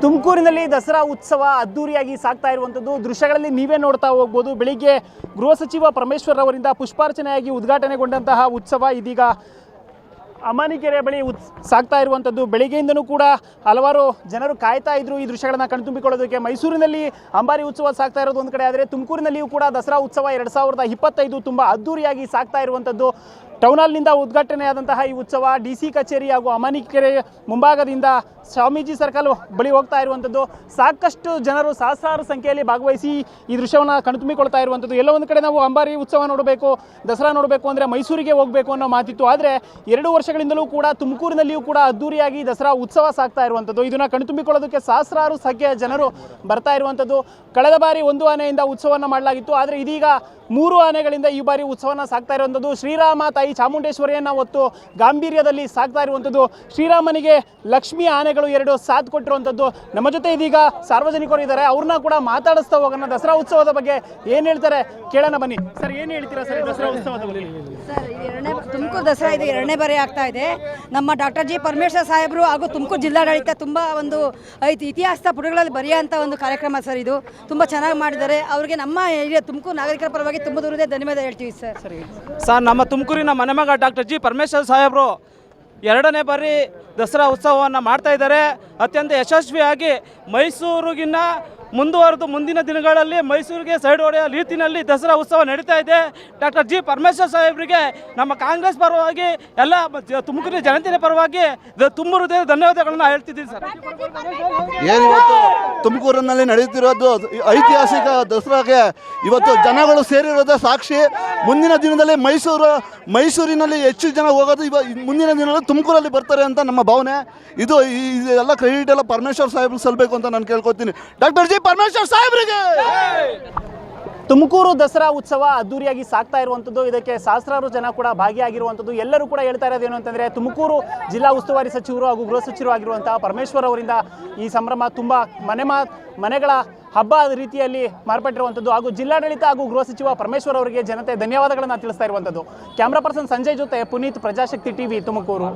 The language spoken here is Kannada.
ತುಮಕೂರಿನಲ್ಲಿ ದಸರಾ ಉತ್ಸವ ಅದ್ದೂರಿಯಾಗಿ ಸಾಗ್ತಾ ಇರುವಂಥದ್ದು ದೃಶ್ಯಗಳಲ್ಲಿ ನೀವೇ ನೋಡ್ತಾ ಹೋಗ್ಬೋದು. ಬೆಳಿಗ್ಗೆ ಗೃಹ ಸಚಿವ ಪರಮೇಶ್ವರ್ ಅವರಿಂದ ಪುಷ್ಪಾರ್ಚನೆಯಾಗಿ ಉದ್ಘಾಟನೆಗೊಂಡಂತಹ ಉತ್ಸವ ಇದೀಗ ಅಮಾನಿಕೆರೆ ಬಳಿ ಸಾಗ್ತಾ ಇರುವಂಥದ್ದು. ಬೆಳಿಗ್ಗೆಯಿಂದನೂ ಕೂಡ ಹಲವಾರು ಜನರು ಕಾಯ್ತಾ ಇದ್ರು ಈ ದೃಶ್ಯಗಳನ್ನು ಕಣ್ತುಂಬಿಕೊಳ್ಳೋದಕ್ಕೆ. ಮೈಸೂರಿನಲ್ಲಿ ಅಂಬಾರಿ ಉತ್ಸವ ಸಾಗ್ತಾ ಇರೋದು ಒಂದು ಕಡೆ ಆದರೆ ತುಮಕೂರಿನಲ್ಲಿಯೂ ಕೂಡ ದಸರಾ ಉತ್ಸವ 2025 ತುಂಬ ಅದ್ದೂರಿಯಾಗಿ ಸಾಗ್ತಾ ಇರುವಂಥದ್ದು. ಟೌನ್ ಹಾಲ್ನಿಂದ ಉದ್ಘಾಟನೆಯಾದಂತಹ ಈ ಉತ್ಸವ DC ಕಚೇರಿ ಹಾಗೂ ಅಮಾನಿಕೆರೆ ಮುಂಭಾಗದಿಂದ ಸ್ವಾಮೀಜಿ ಸರ್ಕಲ್ ಬಳಿ ಹೋಗ್ತಾ ಇರುವಂಥದ್ದು. ಸಾಕಷ್ಟು ಜನರು ಸಹಸ್ರಾರು ಸಂಖ್ಯೆಯಲ್ಲಿ ಭಾಗವಹಿಸಿ ಈ ದೃಶ್ಯವನ್ನು ಕಣ್ತುಂಬಿಕೊಳ್ತಾ ಇರುವಂಥದ್ದು. ಎಲ್ಲ ಒಂದು ಕಡೆ ನಾವು ಅಂಬಾರಿ ಉತ್ಸವ ನೋಡಬೇಕು, ದಸರಾ ನೋಡಬೇಕು ಅಂದರೆ ಮೈಸೂರಿಗೆ ಹೋಗಬೇಕು ಅನ್ನೋ ಮಾತಿತ್ತು. ಆದರೆ 2 ವರ್ಷಗಳಿಂದಲೂ ಕೂಡ ತುಮಕೂರಿನಲ್ಲಿಯೂ ಕೂಡ ಅದ್ದೂರಿಯಾಗಿ ದಸರಾ ಉತ್ಸವ ಸಾಗ್ತಾ ಇರುವಂಥದ್ದು. ಇದನ್ನು ಕಣ್ತುಂಬಿಕೊಳ್ಳೋದಕ್ಕೆ ಸಹಸ್ರಾರು ಸಂಖ್ಯೆಯ ಜನರು ಬರ್ತಾ ಇರುವಂಥದ್ದು. ಕಳೆದ ಬಾರಿ 1 ಆನೆಯಿಂದ ಉತ್ಸವವನ್ನು ಮಾಡಲಾಗಿತ್ತು, ಆದರೆ ಇದೀಗ 3 ಆನೆಗಳಿಂದ ಈ ಬಾರಿ ಉತ್ಸವನ ಸಾಗ್ತಾ ಇರುವಂಥದ್ದು. ಶ್ರೀರಾಮ ತಾಯಿ ಚಾಮುಂಡೇಶ್ವರಿಯನ್ನು ಹೊತ್ತು ಗಾಂಭೀರ್ಯದಲ್ಲಿ ಸಾಗ್ತಾ ಇರುವಂಥದ್ದು. ಶ್ರೀರಾಮನಿಗೆ ಲಕ್ಷ್ಮಿ ಆನೆಗಳು 2 ಸಾಥ್ ಕೊಟ್ಟಿರುವಂಥದ್ದು. ನಮ್ಮ ಜೊತೆ ಇದೀಗ ಸಾರ್ವಜನಿಕರು ಇದ್ದಾರೆ, ಅವ್ರನ್ನ ಕೂಡ ಮಾತಾಡಿಸ್ತಾ ಹೋಗೋಣ. ದಸರಾ ಉತ್ಸವದ ಬಗ್ಗೆ ಏನು ಹೇಳ್ತಾರೆ ಕೇಳೋಣ ಬನ್ನಿ. ಸರ್, ಏನು ಹೇಳ್ತೀರಾ ಸರ್ ದಸರಾ ಉತ್ಸವದ ಬಗ್ಗೆ? ಸರ್, ತುಮಕೂರು ದಸರಾ ಇದು 2ನೇ ಬಾರಿ ಆಗ್ತಾ ಇದೆ. ನಮ್ಮ ಡಾಕ್ಟರ್ ಜಿ ಪರಮೇಶ್ವರ್ ಸಾಹೇಬರು ಹಾಗೂ ತುಮಕೂರು ಜಿಲ್ಲಾಡಳಿತ ತುಂಬ ಒಂದು ಇತಿಹಾಸದ ಪುಟಗಳಲ್ಲಿ ಬರೆಯುವಂಥ ಒಂದು ಕಾರ್ಯಕ್ರಮ ಸರ್. ಇದು ತುಂಬ ಚೆನ್ನಾಗಿ ಮಾಡಿದ್ದಾರೆ. ಅವರಿಗೆ ನಮ್ಮ ತುಮಕೂರು ನಾಗರಿಕರ ಪರವಾಗಿ ತುಂಬ ದೂರದೇ ಧನ್ಯವಾದ ಹೇಳ್ತೀವಿ ಸರ್. ಸರ್, ನಮ್ಮ ತುಮಕೂರಿನ ಮನೆ ಮಗ ಡಾಕ್ಟರ್ ಜಿ ಪರಮೇಶ್ವರ್ ಸಾಹೇಬರು 2ನೇ ಬಾರಿ ದಸರಾ ಉತ್ಸವವನ್ನು ಮಾಡ್ತಾ ಇದ್ದಾರೆ. ಅತ್ಯಂತ ಯಶಸ್ವಿಯಾಗಿ ಮೈಸೂರಿಗಿನ್ನ ಮುಂದುವರೆದು ಮುಂದಿನ ದಿನಗಳಲ್ಲಿ ಮೈಸೂರಿಗೆ ಸೈಡ್ ಹೊಡೆಯೋ ರೀತಿಯಲ್ಲಿ ದಸರಾ ಉತ್ಸವ ನಡೀತಾ ಇದೆ. ಡಾಕ್ಟರ್ ಜಿ ಪರಮೇಶ್ವರ್ ಸಾಹೇಬರಿಗೆ ನಮ್ಮ ಕಾಂಗ್ರೆಸ್ ಪರವಾಗಿ ಎಲ್ಲ ತುಮಕೂರಿನ ಜನತೆಯ ಪರವಾಗಿ ತುಂಬ ಹೃದಯದ ಧನ್ಯವಾದಗಳನ್ನ ಹೇಳ್ತಿದ್ದೀವಿ ಸರ್. ಏನಿವತ್ತು ತುಮಕೂರಿನಲ್ಲಿ ನಡೆಯುತ್ತಿರೋದು ಐತಿಹಾಸಿಕ ದಸರಾಗೆ ಇವತ್ತು ಜನಗಳು ಸೇರಿರೋದೇ ಸಾಕ್ಷಿ. ಮುಂದಿನ ದಿನದಲ್ಲಿ ಮೈಸೂರಿನಲ್ಲಿ ಹೆಚ್ಚು ಜನ ಹೋಗೋದು ಮುಂದಿನ ದಿನದಲ್ಲಿ ತುಮಕೂರಲ್ಲಿ ಬರ್ತಾರೆ ಅಂತ ನಮ್ಮ ಭಾವನೆ. ಇದು ಎಲ್ಲ ಕ್ರೆಡಿಟ್ ಎಲ್ಲ ಪರಮೇಶ್ವರ್ ಸಾಹೇಬ್ರಿಗೆ ಸಲ್ಲಬೇಕು ಅಂತ ನಾನು ಕೇಳ್ಕೊತೀನಿ. ಡಾಕ್ಟರ್ ಜಿ ಪರಮೇಶ್ವರ್ ಸಾಹೇಬ್ರಿಗೆ. ತುಮಕೂರು ದಸರಾ ಉತ್ಸವ ಅದ್ದೂರಿಯಾಗಿ ಸಾಗ್ತಾ ಇರುವಂಥದ್ದು. ಇದಕ್ಕೆ ಸಹಸ್ರಾರು ಜನ ಕೂಡ ಭಾಗಿಯಾಗಿರುವಂಥದ್ದು. ಎಲ್ಲರೂ ಕೂಡ ಹೇಳ್ತಾ ಇರೋದೇನು ಅಂತಂದರೆ, ತುಮಕೂರು ಜಿಲ್ಲಾ ಉಸ್ತುವಾರಿ ಸಚಿವರು ಹಾಗೂ ಗೃಹ ಸಚಿವರು ಆಗಿರುವಂತಹ ಪರಮೇಶ್ವರ್ ಅವರಿಂದ ಈ ಸಂಭ್ರಮ ತುಂಬ ಮನೆಗಳ ಹಬ್ಬ ರೀತಿಯಲ್ಲಿ ಮಾರ್ಪಟ್ಟಿರುವಂಥದ್ದು. ಹಾಗೂ ಜಿಲ್ಲಾಡಳಿತ ಹಾಗೂ ಗೃಹ ಸಚಿವ ಪರಮೇಶ್ವರ್ ಅವರಿಗೆ ಜನತೆ ಧನ್ಯವಾದಗಳನ್ನು ತಿಳಿಸ್ತಾ ಇರುವಂಥದ್ದು. ಕ್ಯಾಮ್ರಾ ಪರ್ಸನ್ ಸಂಜಯ್ ಜೊತೆ ಪುನೀತ್, ಪ್ರಜಾಶಕ್ತಿ TV, ತುಮಕೂರು.